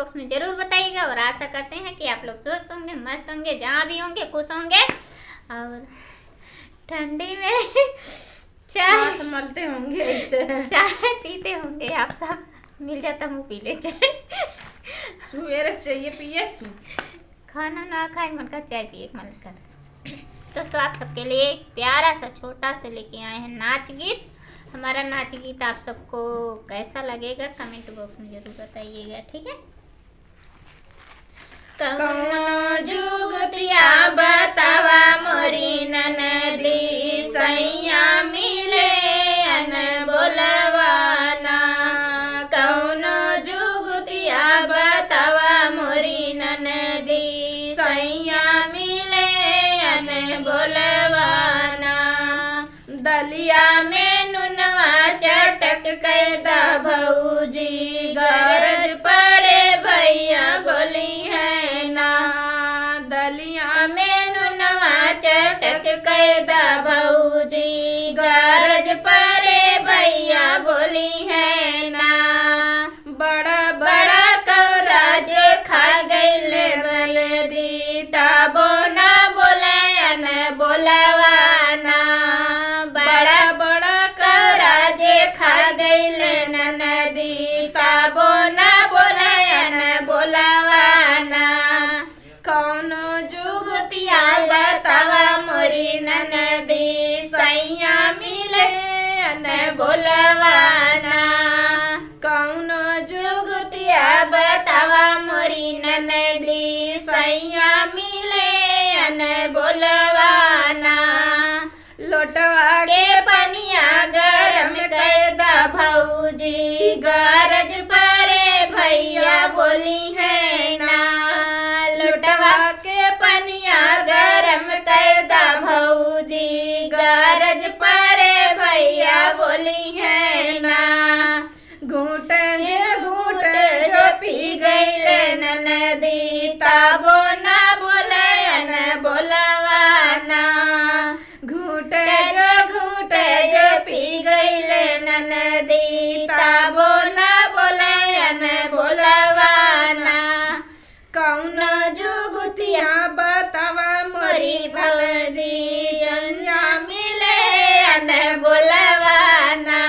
Box में जरूर बताइएगा। और आशा करते हैं कि आप लोग स्वस्थ होंगे, मस्त होंगे, जहाँ भी होंगे खुश होंगे। और ठंडी में चाय मलते होंगे ऐसे, चाय पीते होंगे आप सब। मिल जाता मुँह पी ले चाय। सवेरे चाहिए पिए, खाना ना खाए मन का चाय पिए मन कर। दोस्तों आप सबके लिए एक प्यारा सा छोटा सा लेके आए हैं नाच गीत। हमारा नाच गीत आप सबको कैसा लगेगा कमेंट बॉक्स में जरूर बताइएगा, ठीक है। कौनो जुगतिया बतावा मोरी ननदी, सैया मिले अन बोलवाना। कौनो जुगतिया बतावा मोरी ननदी, सैया मिले अन बोलवाना। दलिया में नुनवा चटक कैदा भौजी, गरज पड़े भैया बोली है ना। दलिया में नुनवा चटक कैदा भौजी, गरज पड़े भैया बोली है ना। बड़ा बड़ा कौराज खा गईले बलदी, ताबो ना बोलायन बोलवाना। बड़ा बड़ा कौराज खा गईले ननदी, ताबो ना बोलायन बोलवाना। कौनो जुगतिया बतावा मोरी ननदी, सैया मिले अन बोलवाना। कौनो जुगतिया बतावा मोरी ननदी, सैया मिले अन बोलवाना। लोटवा के पनिया गरम कैदा भौजी, गरज पड़े भैया बोली है ना। लोटवा के पनिया गरम कैदा भौजी, गरज पड़े भैया बोली है ना। घूट जो पी गईले ननदी, ताबो ना बोलायन बोलवाना। घूट जो पी गईले ननदी, ताबो ना बोलायन बोलवाना। कौनो जुगतिया बतावा मोरी भलदी, सैया मिले अन बोलवाना।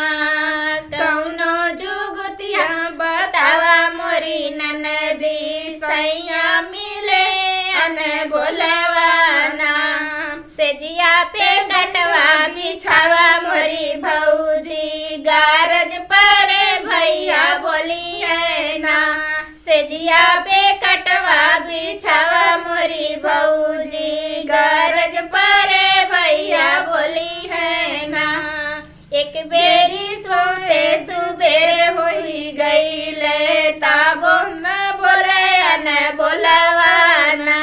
कौनो जुगतिया बतावा मोरी ननदी, सैया मिले अन बोलवाना। सेजिया पे कटवा बिछावा मोरी भौजी, गारज पड़े भैया बोली है ना। सेजिया पे कटवा बिछावा मोरी भौजी, गारज पड़े भैया बोली है ना। एक बेरी सोते सुबेरे होई गईले, ताबो न बोले न बोलवाना।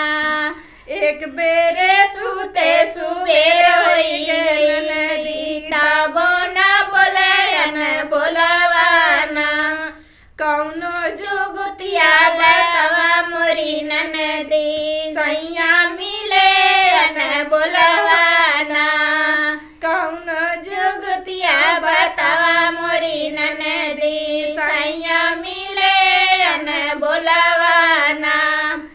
एक बेरे सुते सुबेरे होई गईले, ताबो न बोले न बोलवाना। कौनो जुगतिया बतावा मोरी ननदी, सैया मिले न बोलवाना। कौनो जुगतिया बतावा मोरी ननदी, सैया मिले न बोलवाना।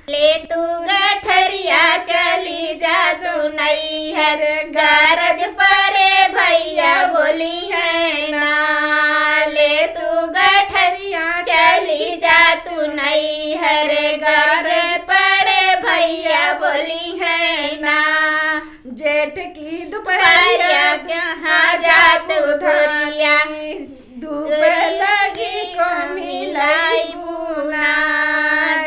ले तू गठरिया चली जा तू नैहर, गरज पड़े भैया बोली है ना। ले तू गठरिया चली जा तू नैहर, गरज पड़े भैया बोली है ना। जेठ की दोपहरिया कहाँ जा तू धोरिया, धूप लगी को मिलाई बुना।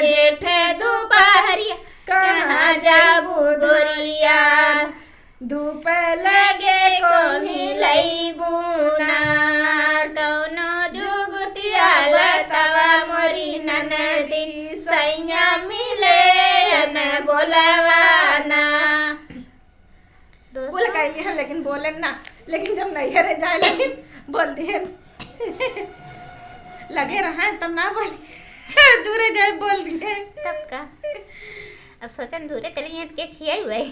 जेठ दोपहरिया कहाँ जाबू गोरिया, धूप लगे को मिलाई बुना। कौनो जुगतिया बतावा मोरी ननदी, सैया मिले न बोलवाना। बोल कहली है लेकिन बोले ना, लेकिन जब नैहरे जाए लेकिन बोल दिए लगे रहा तब ना बोली, दूरे जाए बोल दिए तब का। अब सोचन दूरे चली हैं तो क्या खिया हुआ है।